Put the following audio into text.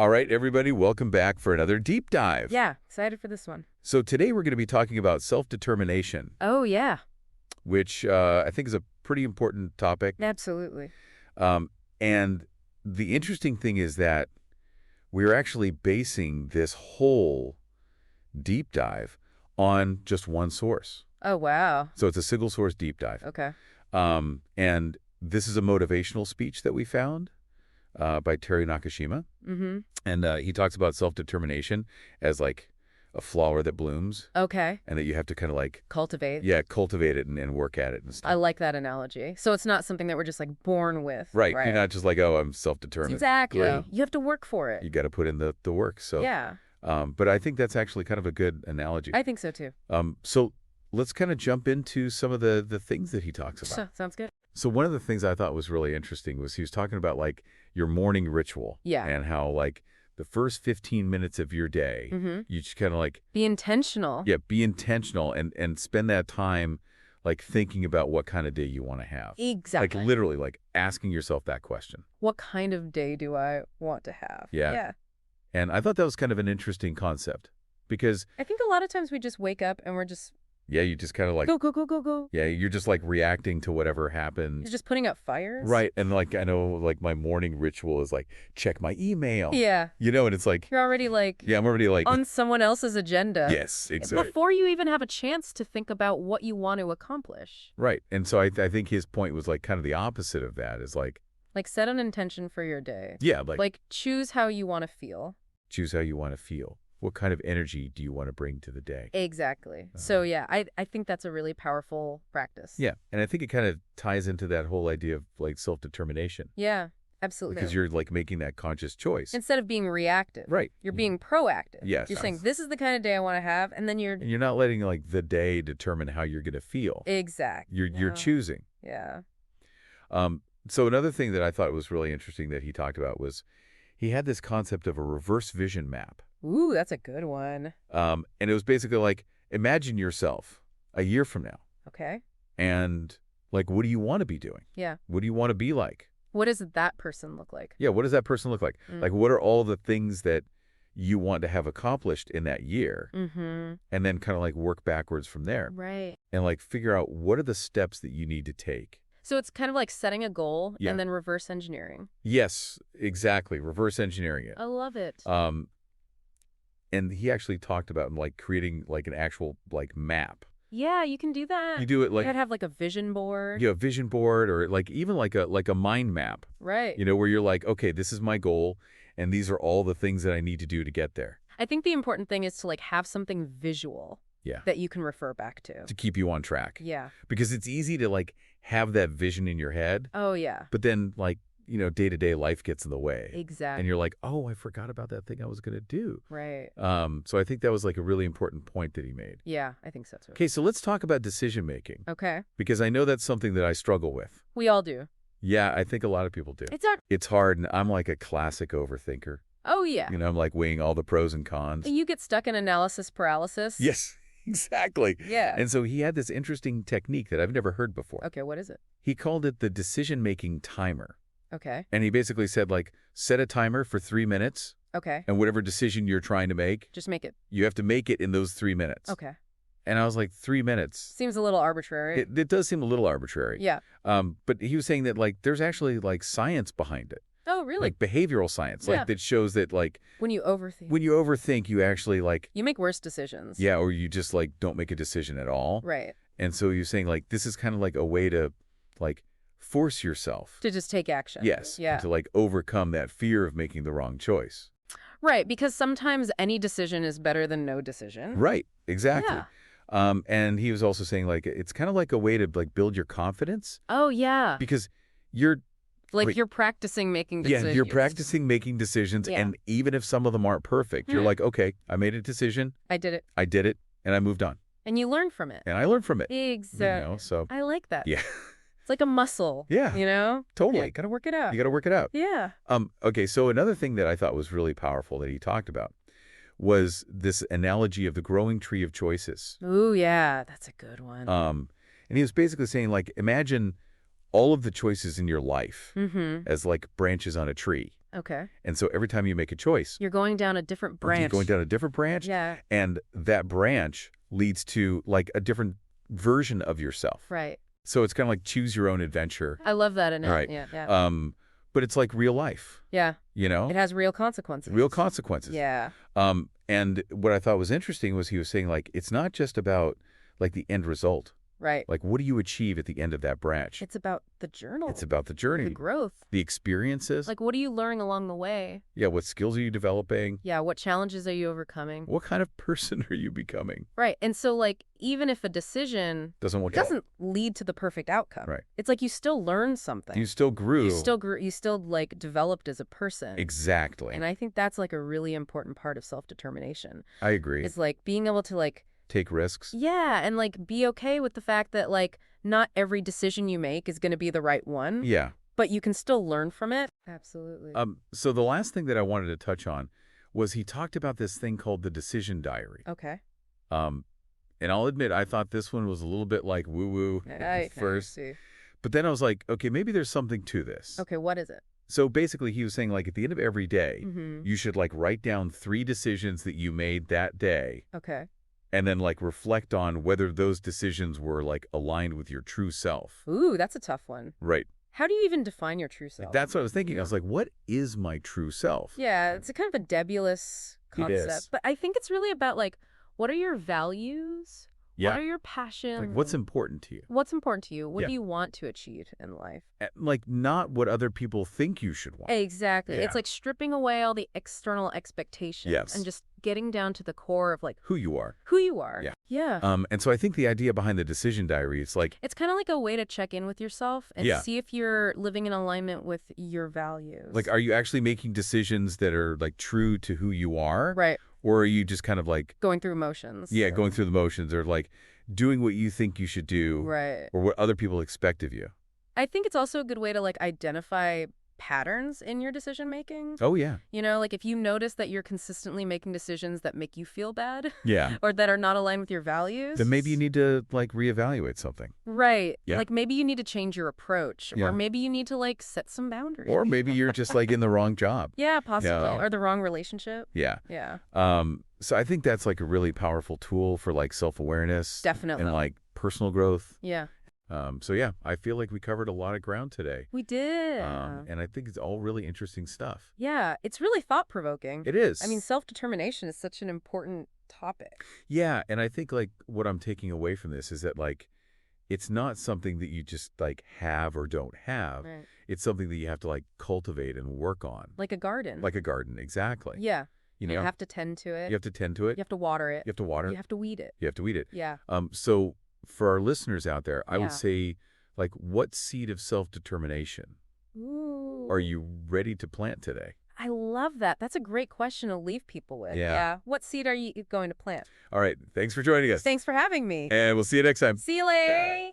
All right, everybody, welcome back for another deep dive. Yeah, excited for this one. So today we're going to be talking about self-determination, Oh, yeah. which I think is a pretty important topic. Absolutely. And the interesting thing is that we're actually basing this whole deep dive on just one source. Oh, wow. So it's a single source deep dive. Okay. And this is a motivational speech that we found by Teru Nakashima. Mm-hmm. And he talks about self-determination as like a flower that blooms. Okay. And that you have to kind of like, Cultivate. yeah, cultivate it and work at it and stuff. I like that analogy. So it's not something that we're just like born with. Right. You're not just like, oh, I'm self-determined. Exactly. Great. You have to work for it. You got to put in the work. So Yeah. But I think that's actually kind of a good analogy. I think so too. So let's kind of jump into some of the things that he talks about. Sounds good. So one of the things I thought was really interesting was he was talking about like your morning ritual. Yeah. And how like the first 15 minutes of your day, you just kind of like... Be intentional. Yeah, be intentional and spend that time like thinking about what kind of day you want to have. Exactly. Like literally like asking yourself that question. What kind of day do I want to have? Yeah. Yeah. And I thought that was kind of an interesting concept because... I think a lot of times we just wake up and we're just... Yeah, you just kind of like... Go. Yeah, you're just like reacting to whatever happens. You're just putting up fires. Right. And like, I know like my morning ritual is like, check my email. Yeah. You know, and it's like... You're already like... Yeah, I'm already like... on someone else's agenda. Yes, exactly. Before you even have a chance to think about what you want to accomplish. Right. And so I think his point was like kind of the opposite of that is like... Like set an intention for your day. Yeah, like choose how you want to feel. Choose how you want to feel. What kind of energy do you want to bring to the day? Exactly. So yeah, I think that's a really powerful practice. Yeah. And I think it kind of ties into that whole idea of like self-determination. Yeah, absolutely. Because you're like making that conscious choice. Instead of being reactive. Right. You're being proactive. Yes. You're saying, this is the kind of day I want to have, and then you're... And you're not letting like the day determine how you're going to feel. Exactly. You're choosing. Yeah. So another thing that I thought was really interesting that he talked about was he had this concept of a reverse vision map. Ooh, that's a good one. And it was basically like, imagine yourself a year from now. Okay. And like, what do you want to be doing? Yeah. What do you want to be like? What does that person look like? Yeah, what does that person look like? Like, what are all the things that you want to have accomplished in that year? Mm-hmm. And then kind of like work backwards from there. Right. And like figure out what are the steps that you need to take. So it's kind of like setting a goal Yeah. and then reverse engineering. Yes, exactly. Reverse engineering it. I love it. And he actually talked about like creating like an actual like map. Yeah, you can do that. You do it like... You could have like a vision board. Yeah, a vision board or like even like a mind map. Right. You know, where you're like, okay, this is my goal and these are all the things that I need to do to get there. I think the important thing is to like have something visual. Yeah. That you can refer back to. To keep you on track. Yeah. Because it's easy to like have that vision in your head. Oh, yeah. But then like, you know, day-to-day life gets in the way. Exactly. And you're like, oh, I forgot about that thing I was going to do. Right. So I think that was like a really important point that he made. Yeah, I think so too. Okay, so let's talk about decision-making. Okay. Because I know that's something that I struggle with. We all do. Yeah, I think a lot of people do. It's hard, and I'm like a classic overthinker. Oh, yeah. You know, I'm like weighing all the pros and cons. You get stuck in analysis paralysis. Yes, exactly. Yeah. And so he had this interesting technique that I've never heard before. Okay, what is it? He called it the decision-making timer. Okay. And he basically said, like, set a timer for 3 minutes. Okay. And whatever decision you're trying to make, Just make it. you have to make it in those 3 minutes. Okay. And I was like, 3 minutes? Seems a little arbitrary. It does seem a little arbitrary. Yeah. But he was saying that, like, there's actually, like, science behind it. Oh, really? Like, behavioral science. Yeah. Like, that shows that, like... When you overthink. When you overthink, you actually, like... You make worse decisions. Yeah, or you just, like, don't make a decision at all. Right. And so you're saying, like, this is kind of like a way to, like... force yourself to just take action. Yes. Yeah. To like overcome that fear of making the wrong choice. Right. Because sometimes any decision is better than no decision. Right. Exactly. Yeah. And he was also saying like, it's kind of like a way to like build your confidence. Oh, yeah. Because you're you're practicing making decisions. Yeah. You're practicing making decisions. Yeah. And even if some of them aren't perfect, you're like, okay, I made a decision. I did it. I did it. And I moved on. And you learn from it. And I learned from it. Exactly. You know, so. I like that. Yeah. It's like a muscle. Yeah. You know? Totally. Yeah, gotta work it out. You got to work it out. Yeah. Okay, so another thing that I thought was really powerful that he talked about was this analogy of the growing tree of choices. Ooh, yeah, that's a good one. And he was basically saying, like, imagine all of the choices in your life as like branches on a tree. Okay. And so every time you make a choice, You're going down a different you're branch. going down a different branch, Yeah. and that branch leads to like a different version of yourself. Right. So it's kind of like choose your own adventure. I love that in it. All right. Yeah. Yeah. But it's like real life, Yeah. you know? It has real consequences. Real consequences. Yeah. And what I thought was interesting was he was saying, like, it's not just about, like, the end result. Right. Like, what do you achieve at the end of that branch? It's about the journal. It's about the journey. The growth. The experiences. Like, what are you learning along the way? Yeah, what skills are you developing? Yeah, what challenges are you overcoming? What kind of person are you becoming? Right. And so, like, even if a decision Doesn't work out. doesn't lead to the perfect outcome, Right. it's like you still learned something. You still grew. You still, like, developed as a person. Exactly. And I think that's, like, a really important part of self-determination. I agree. It's, like, being able to, like... Take risks. Yeah, and, like, be okay with the fact that, like, not every decision you make is going to be the right one. Yeah. But you can still learn from it. Absolutely. So the last thing that I wanted to touch on was he talked about this thing called the decision diary. Okay. And I'll admit, I thought this one was a little bit like woo-woo at first. I see. But then I was like, okay, maybe there's something to this. Okay, what is it? So basically, he was saying, like, at the end of every day, Mm-hmm. you should, like, write down 3 decisions that you made that day, Okay. and then, like, reflect on whether those decisions were, like, aligned with your true self. Ooh, that's a tough one. Right. How do you even define your true self? Like, that's what I was thinking. I was like, what is my true self? Yeah, it's a kind of a nebulous concept. is. But I think it's really about, like, what are your values? Yeah. What are your passions? Like, what's important to you? What's important to you? What Yeah. do you want to achieve in life? Like, not what other people think you should want. Exactly. Yeah. It's like stripping away all the external expectations Yes. and just getting down to the core of, like, Who you are. who you are. Yeah. Yeah. And so I think the idea behind the decision diary is like, It's kind of like a way to check in with yourself and Yeah. see if you're living in alignment with your values. are you actually making decisions that are, like, true to who you are? Right. Or are you just kind of like, Going through emotions. yeah, going through the motions, or like doing what you think you should do, Right. or what other people expect of you? I think it's also a good way to, like, identify patterns in your decision making. Oh, yeah. You know, like, if you notice that you're consistently making decisions that make you feel bad Yeah. or that are not aligned with your values, Then maybe you need to, like, reevaluate something. right. Yeah. Like, maybe you need to change your approach, Yeah. or maybe you need to, like, set some boundaries. Or maybe you're just, like, in the wrong job. Yeah, possibly. Yeah. Or the wrong relationship. Yeah. Yeah. So I think that's, like, a really powerful tool for, like, self-awareness. Definitely. And, like, personal growth. Yeah. So, yeah, I feel like we covered a lot of ground today. We did. And I think it's all really interesting stuff. Yeah. It's really thought-provoking. It is. I mean, self-determination is such an important topic. Yeah, and I think, like, what I'm taking away from this is that, like, it's not something that you just, like, have or don't have. Right. It's something that you have to, like, cultivate and work on. Like a garden. Like a garden, exactly. Yeah. You You know, have to tend to it. you have to tend to it. You have to water it. You have to water You it. have to weed it. You have to weed it. Yeah. So for our listeners out there, I Yeah. would say, like, what seed of self-determination Ooh. are you ready to plant today? I love that. That's a great question to leave people with. Yeah. What seed are you going to plant? All right. Thanks for joining us. Thanks for having me. And we'll see you next time. See you later.